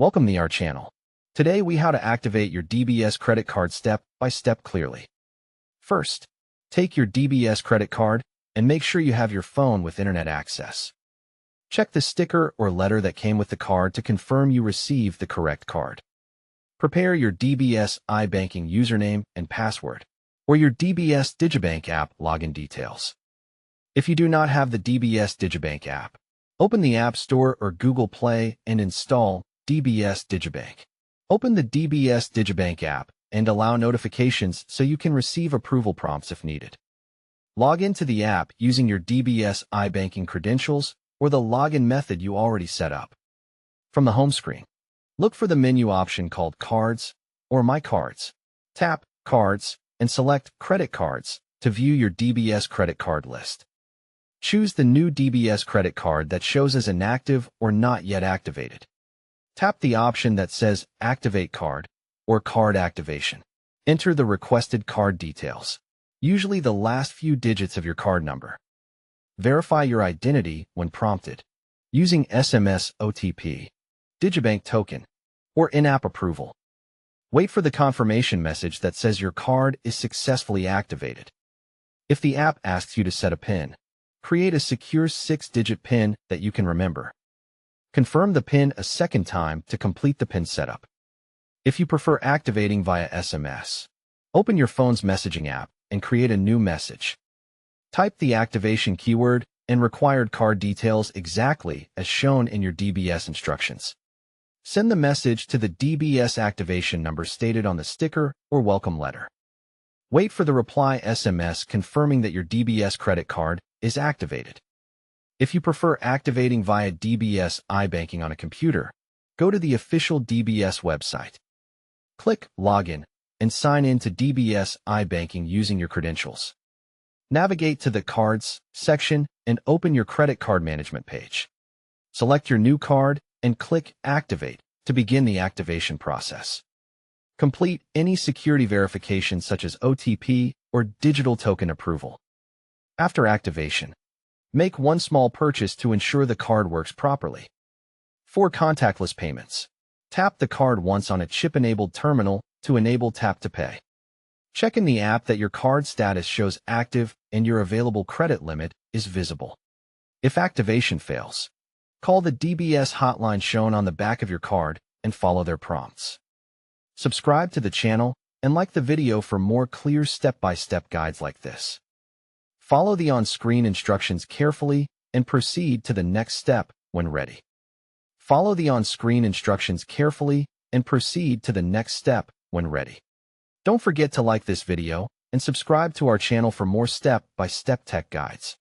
Welcome to our channel. Today we how to activate your DBS credit card step by step clearly. First, take your DBS credit card and make sure you have your phone with internet access. Check the sticker or letter that came with the card to confirm you received the correct card. Prepare your DBS iBanking username and password, or your DBS Digibank app login details. If you do not have the DBS Digibank app, open the App Store or Google Play and install DBS Digibank. Open the DBS Digibank app and allow notifications so you can receive approval prompts if needed. Log into the app using your DBS iBanking credentials or the login method you already set up. From the home screen, look for the menu option called Cards or My Cards. Tap Cards and select Credit Cards to view your DBS credit card list. Choose the new DBS credit card that shows as inactive or not yet activated. Tap the option that says Activate Card or Card Activation. Enter the requested card details, usually the last few digits of your card number. Verify your identity when prompted, using SMS OTP, Digibank token, or in-app approval. Wait for the confirmation message that says your card is successfully activated. If the app asks you to set a PIN, create a secure 6-digit PIN that you can remember. Confirm the PIN a second time to complete the PIN setup. If you prefer activating via SMS, open your phone's messaging app and create a new message. Type the activation keyword and required card details exactly as shown in your DBS instructions. Send the message to the DBS activation number stated on the sticker or welcome letter. Wait for the reply SMS confirming that your DBS credit card is activated. If you prefer activating via DBS iBanking on a computer, go to the official DBS website. Click Login and sign in to DBS iBanking using your credentials. Navigate to the Cards section and open your credit card management page. Select your new card and click Activate to begin the activation process. Complete any security verification such as OTP or digital token approval. After activation, make one small purchase to ensure the card works properly. For contactless payments, tap the card once on a chip-enabled terminal to enable Tap to Pay. Check in the app that your card status shows active and your available credit limit is visible. If activation fails, call the DBS hotline shown on the back of your card and follow their prompts. Subscribe to the channel and like the video for more clear step-by-step guides like this. Follow the on-screen instructions carefully and proceed to the next step when ready. Follow the on-screen instructions carefully and proceed to the next step when ready. Don't forget to like this video and subscribe to our channel for more step-by-step tech guides.